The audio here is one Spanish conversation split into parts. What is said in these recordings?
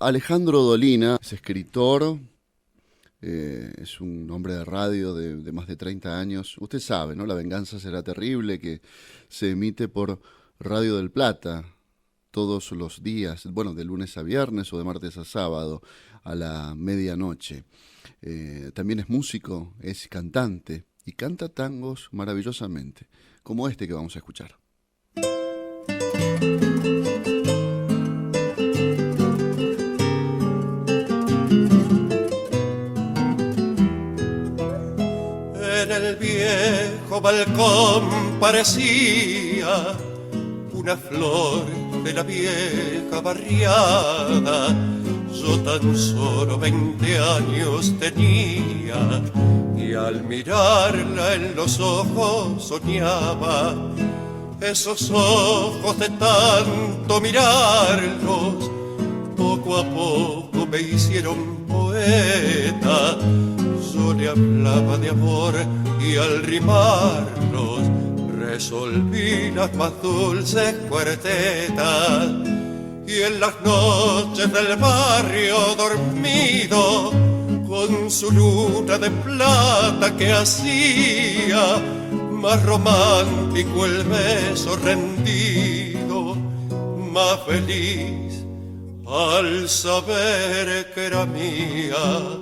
Alejandro Dolina es escritor, es un hombre de radio de más de 30 años. Usted sabe, ¿no? La venganza será terrible, que se emite por Radio del Plata todos los días, bueno, de lunes a viernes o de martes a sábado a la medianoche. También es músico, es cantante y canta tangos maravillosamente, como este que vamos a escuchar. En el viejo balcón parecía una flor de la vieja barriada. Yo tan solo 20 años tenía y al mirarla en los ojos soñaba. Esos ojos de tanto mirarlos poco a poco me hicieron poeta. Yo le hablaba de amor y al rimarlos resolví las más dulces cuartetas. Y en las noches del barrio dormido, con su luna de plata que hacía más romántico el beso rendido, más feliz al saber que era mía.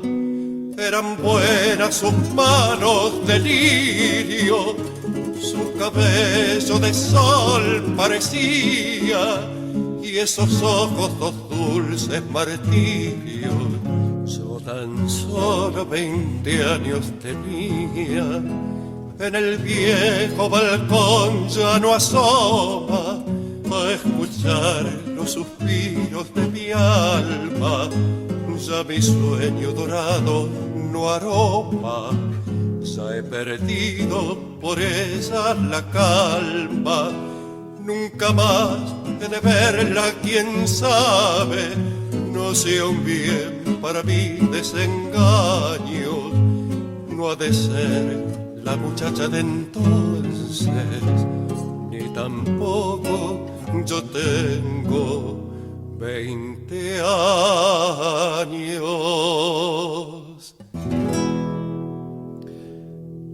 Eran buenas sus manos de lirio, su cabello de sol parecía, y esos ojos dos dulces martirios. Yo tan solo 20 años tenía. En el viejo balcón ya no asoma a escuchar los suspiros de mi alma. Ya mi sueño dorado no aroma, ya he perdido por ella la calma. Nunca más he de verla, quién sabe, no sea un bien para mi desengaño. No ha de ser la muchacha de entonces, ni tampoco yo tengo 20 años.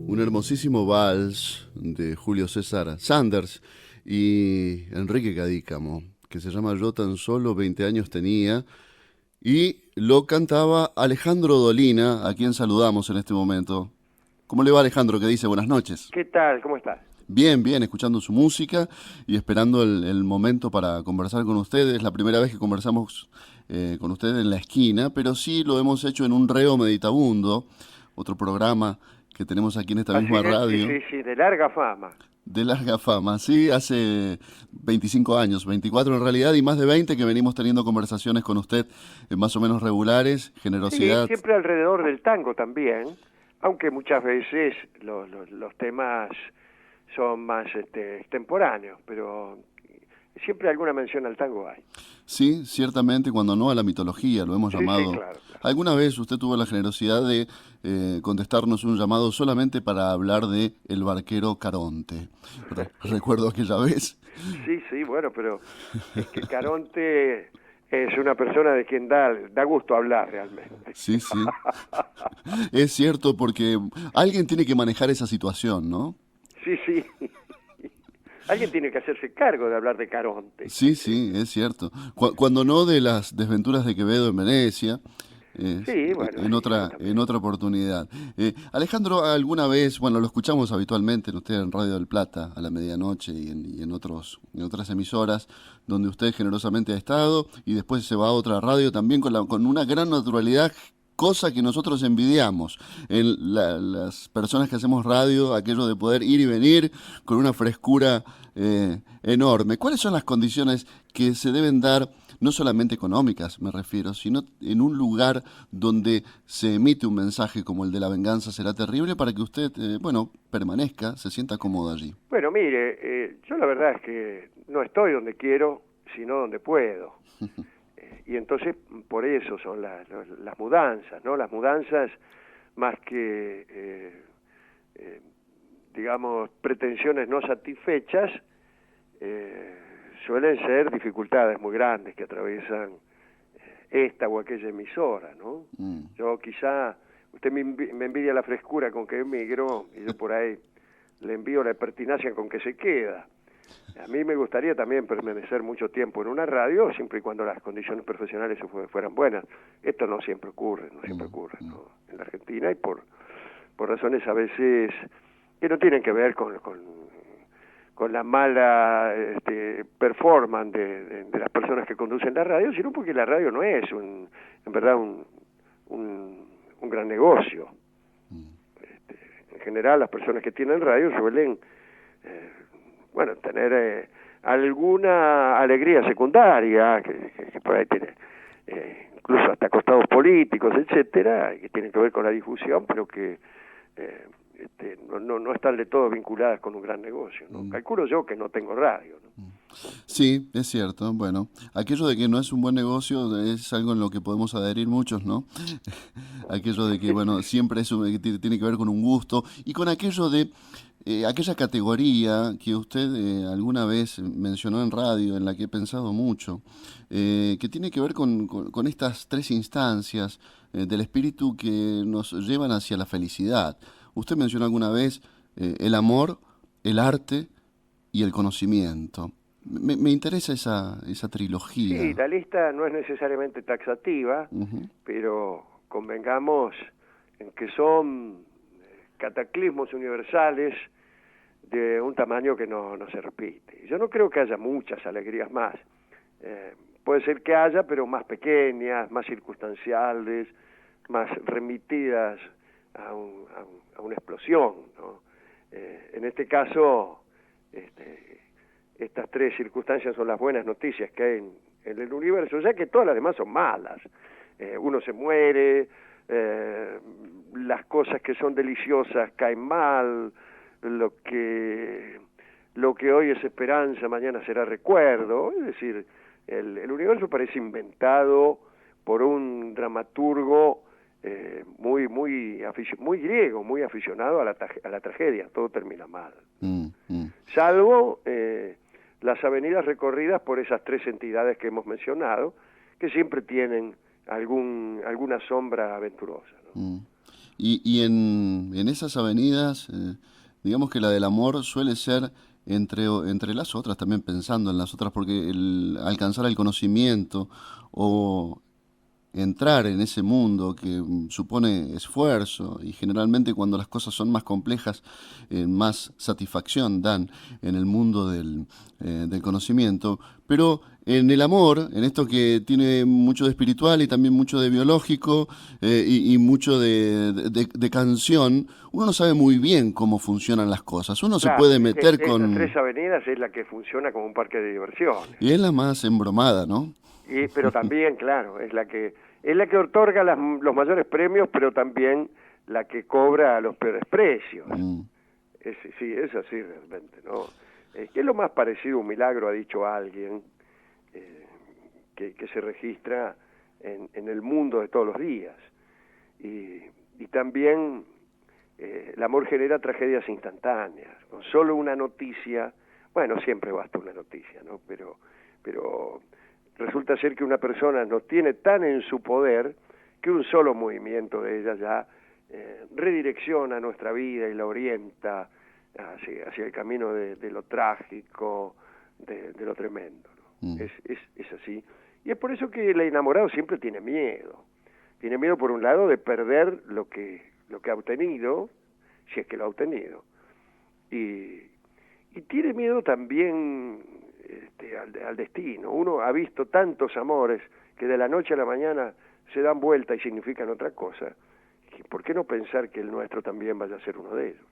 Un hermosísimo vals de Julio César Sanders y Enrique Cadícamo, que se llama Yo tan solo 20 años tenía, y lo cantaba Alejandro Dolina, a quien saludamos en este momento. ¿Cómo le va, Alejandro? ¿Qué dice? Buenas noches. ¿Qué tal? ¿Cómo estás? Bien, bien, escuchando su música y esperando el momento para conversar con ustedes. Es la primera vez que conversamos con ustedes en la esquina, pero sí lo hemos hecho en un Reo Meditabundo, otro programa que tenemos aquí en esta misma radio. Sí, de larga fama. De larga fama, sí, hace 25 años, 24 en realidad, y más de 20 que venimos teniendo conversaciones con usted más o menos regulares, generosidad. Sí, siempre alrededor del tango también, aunque muchas veces los temas son más extemporáneos, pero siempre alguna mención al tango hay. Sí, ciertamente, cuando no a la mitología, lo hemos llamado. Sí, claro. ¿Alguna vez usted tuvo la generosidad de contestarnos un llamado solamente para hablar de el barquero Caronte? ¿Recuerdo aquella vez? Sí, bueno, pero es que Caronte es una persona de quien da gusto hablar realmente. Sí. Es cierto, porque alguien tiene que manejar esa situación, ¿no? Sí. Alguien tiene que hacerse cargo de hablar de Caronte. Sí, es cierto. Cuando no de las desventuras de Quevedo en Venecia, Sí, bueno. en otra oportunidad. Alejandro, alguna vez, bueno, lo escuchamos habitualmente en usted en Radio del Plata a la medianoche y en otras emisoras donde usted generosamente ha estado y después se va a otra radio también con una gran naturalidad, cosa que nosotros envidiamos en las personas que hacemos radio, aquello de poder ir y venir con una frescura enorme. ¿Cuáles son las condiciones que se deben dar, no solamente económicas me refiero, sino en un lugar donde se emite un mensaje como el de la venganza será terrible para que usted, permanezca, se sienta cómodo allí? Bueno, mire, yo la verdad es que no estoy donde quiero, sino donde puedo. Y entonces por eso son las mudanzas, ¿no? Las mudanzas más que, digamos, pretensiones no satisfechas, suelen ser dificultades muy grandes que atraviesan esta o aquella emisora, ¿no? Yo quizá, usted me envidia la frescura con que emigro, y yo por ahí le envío la pertinacia con que se queda. A mí me gustaría también permanecer mucho tiempo en una radio, siempre y cuando las condiciones profesionales fueran buenas. Esto no siempre ocurre, ¿no? En la Argentina, y por razones a veces que no tienen que ver con la mala performance de las personas que conducen la radio, sino porque la radio no es en verdad un gran negocio. En general, las personas que tienen radio suelen tener alguna alegría secundaria, que por ahí tiene incluso hasta costados políticos, etcétera, que tienen que ver con la difusión, pero que no están de todo vinculadas con un gran negocio, ¿no? Calculo yo que no tengo radio, ¿no? Sí, es cierto. Bueno, aquello de que no es un buen negocio es algo en lo que podemos adherir muchos, ¿no? Aquello de que, bueno, siempre tiene que ver con un gusto, y con aquello de aquella categoría que usted alguna vez mencionó en radio, en la que he pensado mucho, que tiene que ver con estas tres instancias del espíritu que nos llevan hacia la felicidad. Usted mencionó alguna vez el amor, el arte y el conocimiento. Me interesa esa trilogía. Sí, la lista no es necesariamente taxativa, pero convengamos en que son cataclismos universales de un tamaño que no se repite. Yo no creo que haya muchas alegrías más. Puede ser que haya, pero más pequeñas, más circunstanciales, más remitidas a una explosión, ¿no? En este caso, estas tres circunstancias son las buenas noticias que hay en el universo, ya que todas las demás son malas. Uno se muere, las cosas que son deliciosas caen mal, lo que hoy es esperanza, mañana será recuerdo. Es decir, el universo parece inventado por un dramaturgo muy griego, muy aficionado a la tragedia. Todo termina mal. Salvo las avenidas recorridas por esas tres entidades que hemos mencionado, que siempre tienen alguna sombra aventurosa, ¿no? Y en esas avenidas, digamos que la del amor suele ser entre las otras, también pensando en las otras, porque alcanzar el conocimiento o entrar en ese mundo que supone esfuerzo, y generalmente cuando las cosas son más complejas, más satisfacción dan en el mundo del conocimiento. Pero en el amor, en esto que tiene mucho de espiritual y también mucho de biológico y mucho de canción, uno no sabe muy bien cómo funcionan las cosas. Uno se puede meter con... Estas tres avenidas es la que funciona como un parque de diversiones. Y es la más embromada, ¿no? Pero también, claro, es la que otorga los mayores premios, pero también la que cobra los peores precios. Sí, es así realmente, ¿no? Que es lo más parecido a un milagro, ha dicho alguien, que se registra en el mundo de todos los días. Y también el amor genera tragedias instantáneas. Con solo una noticia, bueno, siempre basta una noticia, ¿no? Pero resulta ser que una persona nos tiene tan en su poder que un solo movimiento de ella ya redirecciona nuestra vida y la orienta hacia el camino de lo trágico, de lo tremendo, ¿no? Es así. Y es por eso que el enamorado siempre tiene miedo. Tiene miedo, por un lado, de perder lo que ha obtenido, si es que lo ha obtenido. Y tiene miedo también al destino. Uno ha visto tantos amores que de la noche a la mañana se dan vuelta y significan otra cosa. ¿Por qué no pensar que el nuestro también vaya a ser uno de ellos?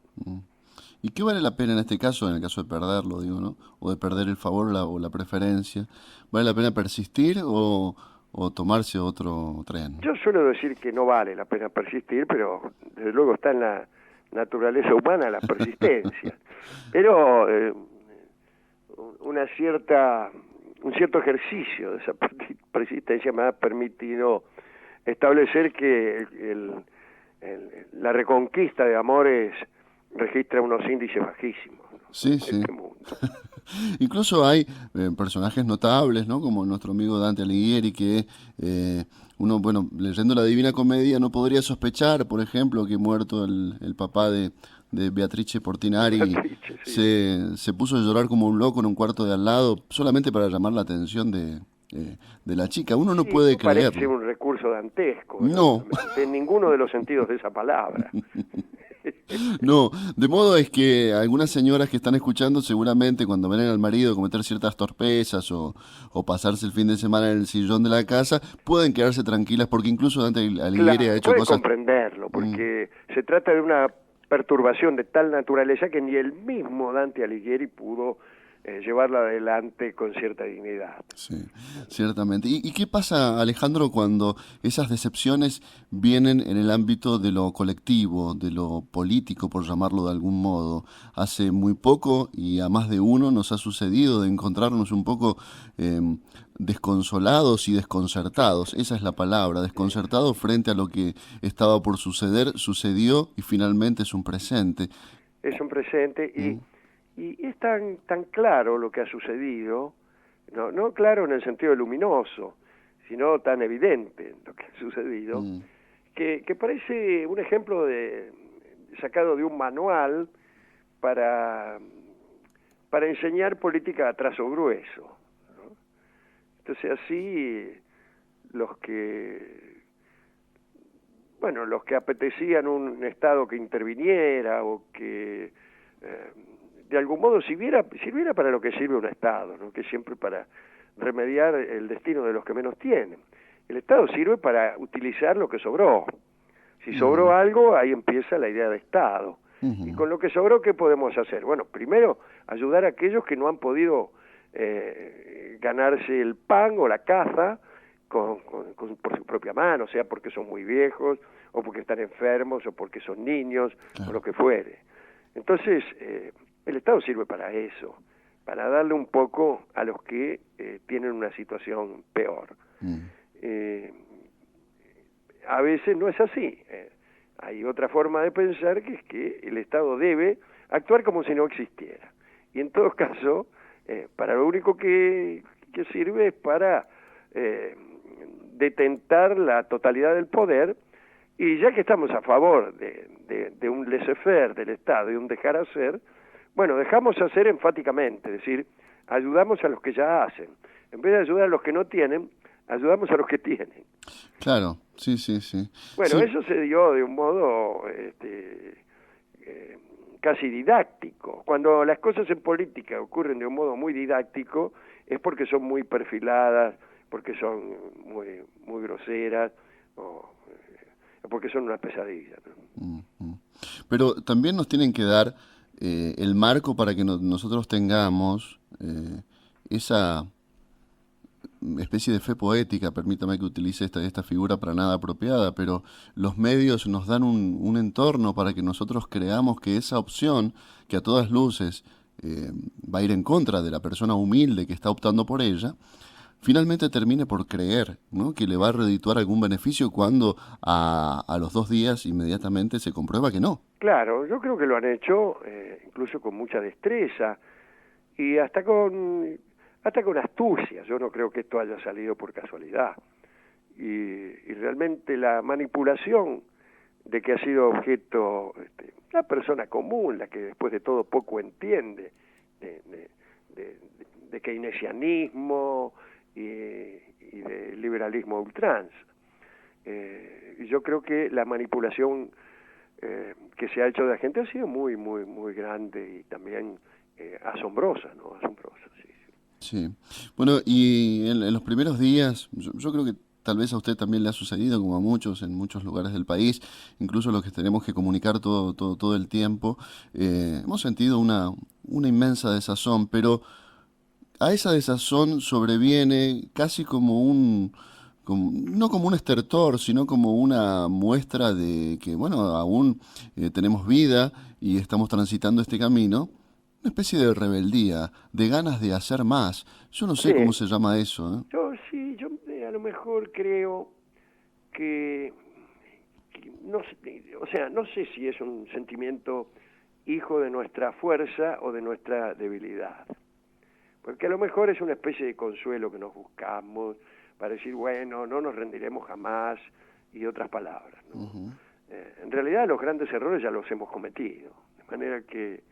¿Y qué vale la pena en este caso, en el caso de perderlo, digo, ¿no? O de perder el favor o la preferencia? ¿Vale la pena persistir o tomarse otro tren? Yo suelo decir que no vale la pena persistir, pero desde luego está en la naturaleza humana la persistencia. Pero un cierto ejercicio de esa persistencia me ha permitido establecer que la reconquista de amores registra unos índices bajísimos, ¿no? Sí, En sí. este mundo. Incluso hay personajes notables, ¿no? Como nuestro amigo Dante Alighieri, que uno, bueno, leyendo la Divina Comedia no podría sospechar, por ejemplo, que muerto el papá de Beatrice Portinari, Beatrice, sí. se puso a llorar como un loco en un cuarto de al lado, solamente para llamar la atención de la chica. Uno no Sí, puede no parece creerlo. un recurso dantesco, No. de ninguno de los sentidos de esa palabra. No, de modo es que algunas señoras que están escuchando seguramente cuando ven al marido cometer ciertas torpezas o pasarse el fin de semana en el sillón de la casa, pueden quedarse tranquilas porque incluso Dante Alighieri ha Claro, hecho puede cosas... comprenderlo, Mm, porque se trata de una perturbación de tal naturaleza que ni el mismo Dante Alighieri pudo llevarla adelante con cierta dignidad. sí, ciertamente. ¿Y qué pasa, Alejandro, cuando esas decepciones vienen en el ámbito de lo colectivo, de lo político, por llamarlo de algún modo? Hace muy poco, y a más de uno, nos ha sucedido de encontrarnos un poco desconsolados y desconcertados, esa es la palabra, desconcertados frente a lo que estaba por suceder, sucedió y finalmente es un presente. Es un presente Mm, y es tan claro lo que ha sucedido, no claro en el sentido luminoso, sino tan evidente lo que ha sucedido, mm, que parece un ejemplo sacado de un manual para, para enseñar política a trazo grueso, ¿no? Entonces así los que, bueno, los que apetecían un Estado que interviniera o que de algún modo sirviera para lo que sirve un Estado, ¿no? Que es siempre para remediar el destino de los que menos tienen. El Estado sirve para utilizar lo que sobró. Si sobró algo, ahí empieza la idea de Estado. Y con lo que sobró, ¿qué podemos hacer? Bueno, primero, ayudar a aquellos que no han podido ganarse el pan o la caza por su propia mano, sea porque son muy viejos, o porque están enfermos, o porque son niños, claro. o lo que fuere. Entonces, el Estado sirve para eso, para darle un poco a los que tienen una situación peor. A veces no es así. Hay otra forma de pensar que es que el Estado debe actuar como si no existiera. Y en todo caso, para lo único que sirve es para detentar la totalidad del poder, y ya que estamos a favor de un laissez-faire del Estado y un dejar hacer, bueno, dejamos hacer enfáticamente, es decir, ayudamos a los que ya hacen. En vez de ayudar a los que no tienen, ayudamos a los que tienen. Claro, sí, sí, sí. Bueno, Sí, eso se dio de un modo casi didáctico. Cuando las cosas en política ocurren de un modo muy didáctico, es porque son muy perfiladas, porque son muy groseras, o porque son una pesadilla, ¿no? pero también nos tienen que dar el marco para que nosotros tengamos esa especie de fe poética, permítame que utilice esta figura para nada apropiada, pero los medios nos dan un entorno para que nosotros creamos que esa opción, que a todas luces va a ir en contra de la persona humilde que está optando por ella, finalmente termine por creer, ¿no?, que le va a redituar algún beneficio cuando a los 2 días inmediatamente se comprueba que no. Claro, yo creo que lo han hecho incluso con mucha destreza y hasta con astucia. Yo no creo que esto haya salido por casualidad. Y realmente la manipulación de que ha sido objeto la persona común, la que después de todo poco entiende de keynesianismo y de liberalismo a ultranza. Y yo creo que la manipulación que se ha hecho de la gente ha sido muy, muy, muy grande y también asombrosa, ¿no? Asombrosa, sí. Sí. Bueno, y en los primeros días, yo creo que tal vez a usted también le ha sucedido, como a muchos, en muchos lugares del país, incluso los que tenemos que comunicar todo el tiempo, hemos sentido una inmensa desazón, pero a esa desazón sobreviene casi no como un estertor, sino como una muestra de que, bueno, aún tenemos vida y estamos transitando este camino, una especie de rebeldía, de ganas de hacer más. Yo no sé Sí, cómo se llama eso, ¿eh? yo a lo mejor creo que no sé, o sea, no sé si es un sentimiento hijo de nuestra fuerza o de nuestra debilidad. Porque a lo mejor es una especie de consuelo que nos buscamos para decir, bueno, no nos rendiremos jamás, y otras palabras, ¿no? Ujú. En realidad los grandes errores ya los hemos cometido, de manera que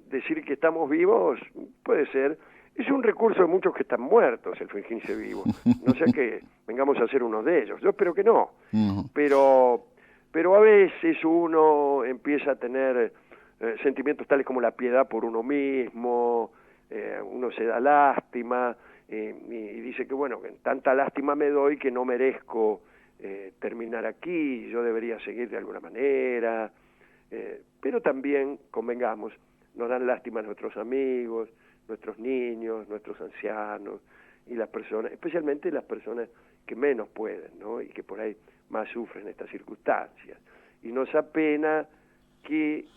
decir que estamos vivos puede ser, es un recurso de muchos que están muertos el fingirse vivo, no sea que vengamos a ser uno de ellos, yo espero que no, Ujú. pero a veces uno empieza a tener sentimientos tales como la piedad por uno mismo, uno se da lástima, y dice que bueno, que tanta lástima me doy que no merezco terminar aquí, yo debería seguir de alguna manera, pero también, convengamos, nos dan lástima nuestros amigos, nuestros niños, nuestros ancianos, y las personas, especialmente las personas que menos pueden, ¿no? Y que por ahí más sufren estas circunstancias. Y nos apena que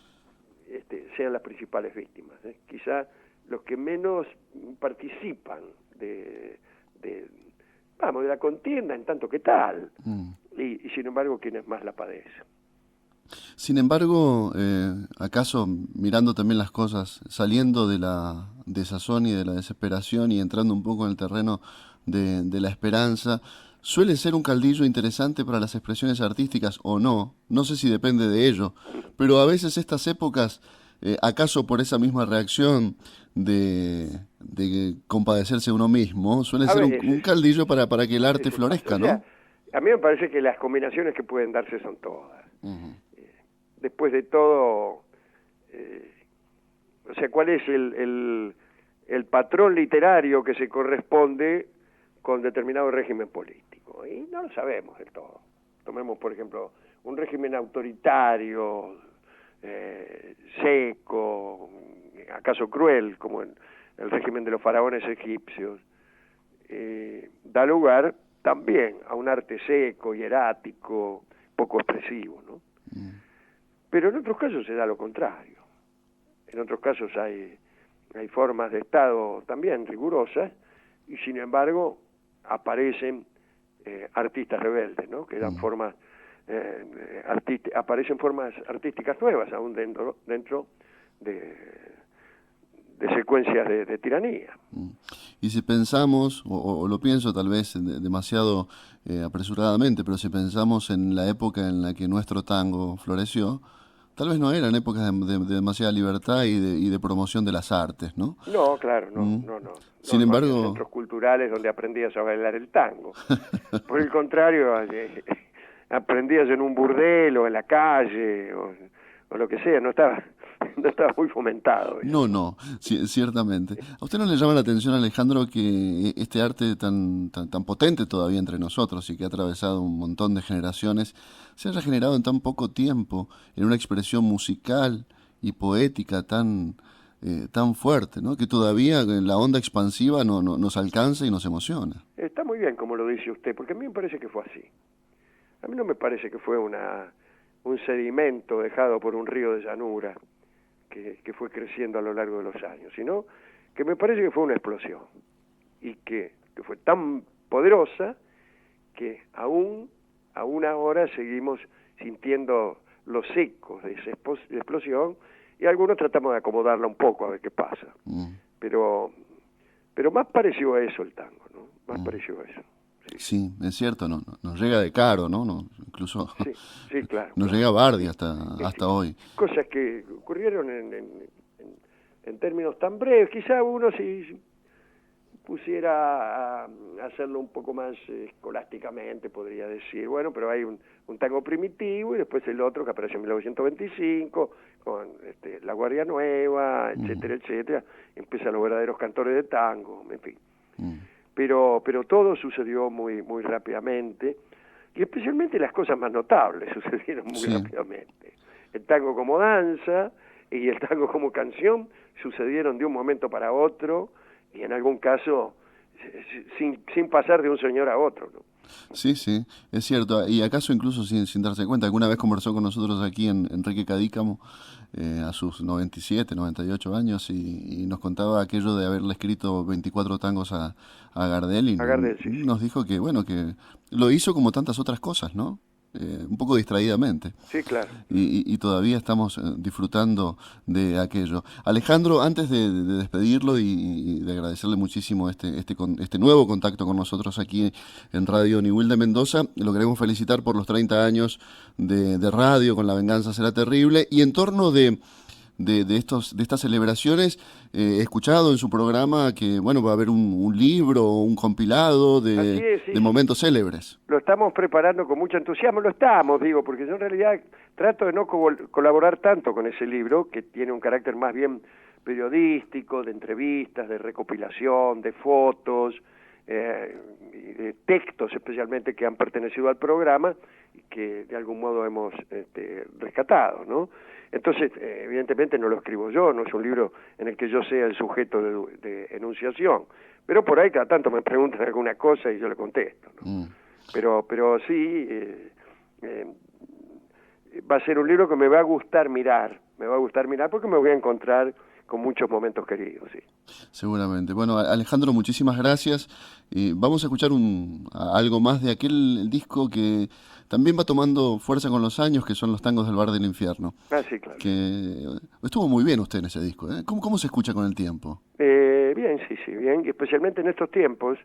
sean las principales víctimas, ¿eh? Quizá los que menos participan de la contienda en tanto que tal, y sin embargo quienes más la padecen. Sin embargo, ¿acaso mirando también las cosas, saliendo de la desazón y de la desesperación y entrando un poco en el terreno de la esperanza, suele ser un caldillo interesante para las expresiones artísticas o no? No sé si depende de ello, pero a veces estas épocas, ¿acaso por esa misma reacción de compadecerse uno mismo, suele ser un caldillo para que el arte florezca, o sea, ¿no? A mí me parece que las combinaciones que pueden darse son todas. Uh-huh. Después de todo, o sea, ¿cuál es el patrón literario que se corresponde con determinado régimen político? Y no lo sabemos del todo. Tomemos, por ejemplo, un régimen autoritario, seco, acaso cruel, como el régimen de los faraones egipcios, da lugar también a un arte seco, hierático, poco expresivo, ¿no? Pero en otros casos se da lo contrario. En otros casos hay formas de Estado también rigurosas, y sin embargo aparecen artistas rebeldes, ¿no? Que dan formas, aparecen formas artísticas nuevas aún dentro de secuencias de tiranía. Y si pensamos, o lo pienso tal vez demasiado apresuradamente, pero si pensamos en la época en la que nuestro tango floreció, tal vez no eran épocas de demasiada libertad y de promoción de las artes, ¿no? No, claro, no. Sin embargo, no centros culturales donde aprendías a bailar el tango. Por el contrario, aprendías en un burdel o en la calle o lo que sea, no estaba muy fomentado. No, ciertamente. ¿A usted no le llama la atención, Alejandro, que este arte tan potente todavía entre nosotros y que ha atravesado un montón de generaciones, se haya generado en tan poco tiempo en una expresión musical y poética tan fuerte, ¿no? Que todavía la onda expansiva nos alcanza y nos emociona? Está muy bien como lo dice usted, porque a mí me parece que fue así. A mí no me parece que fue un sedimento dejado por un río de llanura que fue creciendo a lo largo de los años, sino que me parece que fue una explosión y que fue tan poderosa que aún ahora seguimos sintiendo los ecos de esa explosión, y algunos tratamos de acomodarla un poco a ver qué pasa. Pero más pareció a eso el tango, ¿no? Más pareció a eso. Sí, es cierto, nos llega de caro, ¿no? Incluso sí, claro. Nos llega Bardi hasta hoy. Cosas que ocurrieron en términos tan breves. Quizá uno si pusiera a hacerlo un poco más escolásticamente podría decir, bueno, pero hay un tango primitivo y después el otro que apareció en 1925 con La Guardia Nueva, etcétera, etcétera. Empiezan los verdaderos cantores de tango, en fin. Pero todo sucedió muy muy rápidamente, y especialmente las cosas más notables sucedieron muy rápidamente. El tango como danza y el tango como canción sucedieron de un momento para otro, y en algún caso sin pasar de un señor a otro, ¿no? Sí, es cierto. Y acaso incluso sin darse cuenta, alguna vez conversó con nosotros aquí Enrique Cadícamo a sus 97, 98 años y nos contaba aquello de haberle escrito 24 tangos a Gardel, y a Gardel, sí. Nos dijo que bueno, que lo hizo como tantas otras cosas, ¿no? un poco distraídamente. Sí, claro. Y todavía estamos disfrutando de aquello. Alejandro, antes de despedirlo y de agradecerle muchísimo este nuevo contacto con nosotros aquí en Radio Niwil de Mendoza, lo queremos felicitar por los 30 años de radio con La Venganza Será Terrible. Y en torno de estas celebraciones, he escuchado en su programa que va a haber un libro, un compilado de momentos célebres. Lo estamos preparando con mucho entusiasmo, porque yo en realidad trato de no colaborar tanto con ese libro, que tiene un carácter más bien periodístico, de entrevistas, de recopilación, de fotos, y de textos especialmente que han pertenecido al programa y que de algún modo hemos rescatado, ¿no? Entonces, evidentemente no lo escribo yo, no es un libro en el que yo sea el sujeto de enunciación, pero por ahí cada tanto me preguntan alguna cosa y yo le contesto, ¿no? Pero sí, va a ser un libro que me va a gustar mirar porque me voy a encontrar con muchos momentos queridos, sí. Seguramente. Bueno, Alejandro, muchísimas gracias. Vamos a escuchar algo más de aquel disco que también va tomando fuerza con los años, que son los tangos del Bar del Infierno. Ah, sí, claro. Que estuvo muy bien usted en ese disco, ¿eh? ¿Cómo se escucha con el tiempo? Bien, sí, bien. Y especialmente en estos tiempos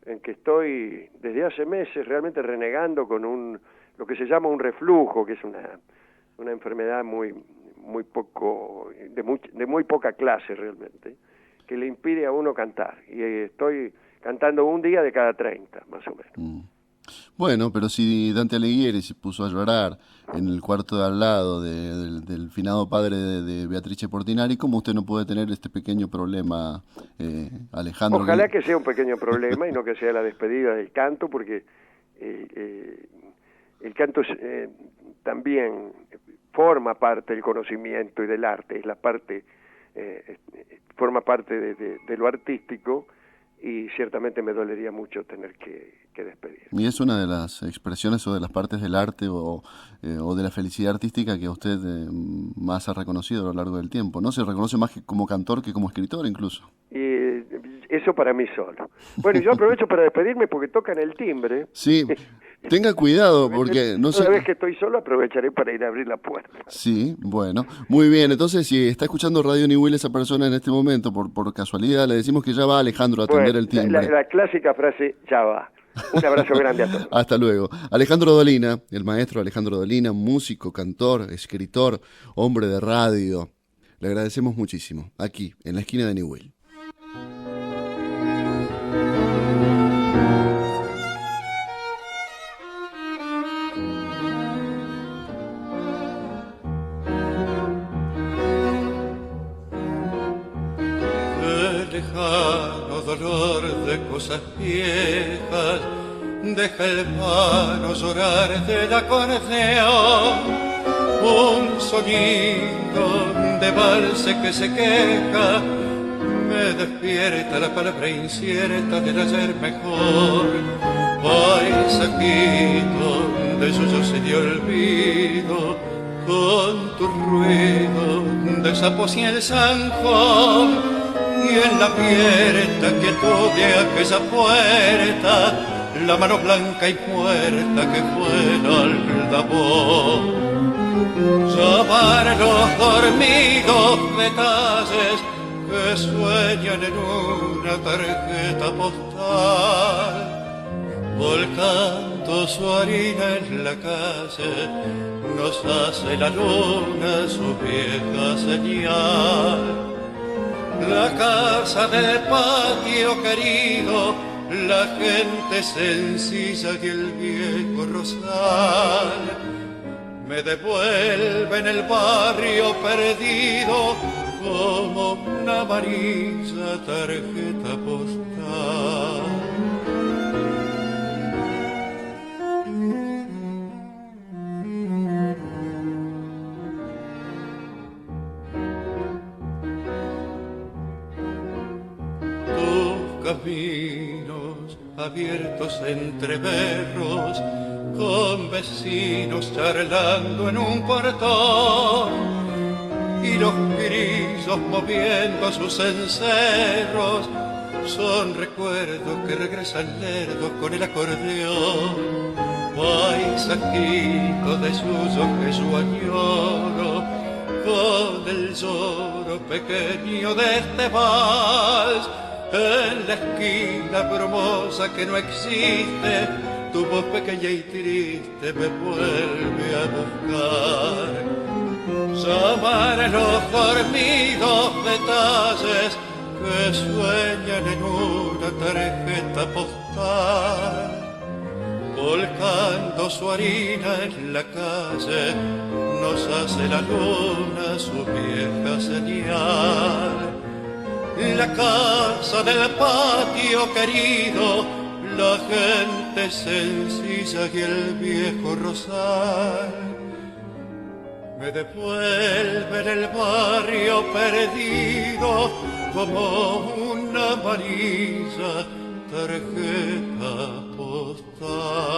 en que estoy desde hace meses realmente renegando con lo que se llama un reflujo, que es una enfermedad de muy poca clase realmente, que le impide a uno cantar. Y estoy cantando un día de cada 30, más o menos. Bueno, pero si Dante Alighieri se puso a llorar en el cuarto de al lado del finado padre de Beatrice Portinari, ¿cómo usted no puede tener este pequeño problema, Alejandro? Ojalá que sea un pequeño problema y no que sea la despedida del canto, porque el canto también forma parte del conocimiento y del arte, es la parte, forma parte de lo artístico, y ciertamente me dolería mucho tener que despedir. Y es una de las expresiones o de las partes del arte o de la felicidad artística que usted más ha reconocido a lo largo del tiempo, ¿no? Se reconoce más como cantor que como escritor incluso. Y eso para mí solo. Bueno, yo aprovecho para despedirme porque tocan el timbre. Sí, tenga cuidado porque no sé. Una vez que estoy solo aprovecharé para ir a abrir la puerta. Sí, bueno, muy bien. Entonces, si está escuchando Radio Niwil esa persona en este momento, por casualidad, le decimos que ya va Alejandro a atender el timbre. La clásica frase, ya va. Un abrazo grande a todos. Hasta luego. Alejandro Dolina, el maestro Alejandro Dolina, músico, cantor, escritor, hombre de radio. Le agradecemos muchísimo, aquí, en la esquina de Niwil. Lejano dolor de cosas viejas, deja el vano llorar del acordeón, un sonido de valse que se queja, me despierta la palabra incierta del ayer mejor, paisajito de suyos y de olvido, con tu ruido de sapos y el zanjón. Y en la abierta quietud de aquella puerta, la mano blanca y puerta que fue el aldabón. Llamar los dormidos detalles que sueñan en una tarjeta postal, volcando su harina en la calle, nos hace la luna su vieja señal. La casa del patio querido, la gente sencilla y el viejo rosal, me devuelven el barrio perdido como una amarilla tarjeta postal. Caminos abiertos entre berros, con vecinos charlando en un portón, y los grillos moviendo sus encerros, son recuerdos que regresan lerdos con el acordeón. paisajito de suyo que yo añoro, con el lloro pequeño de este vals, en la esquina brumosa que no existe, tu voz pequeña y triste me vuelve a buscar. Llamaré los dormidos detalles que sueñan en una tarjeta postal, volcando su harina en la calle, nos hace la luna su vieja señal. La casa del patio querido, la gente sencilla y el viejo rosal, me devuelven el barrio perdido como una amarilla tarjeta postal.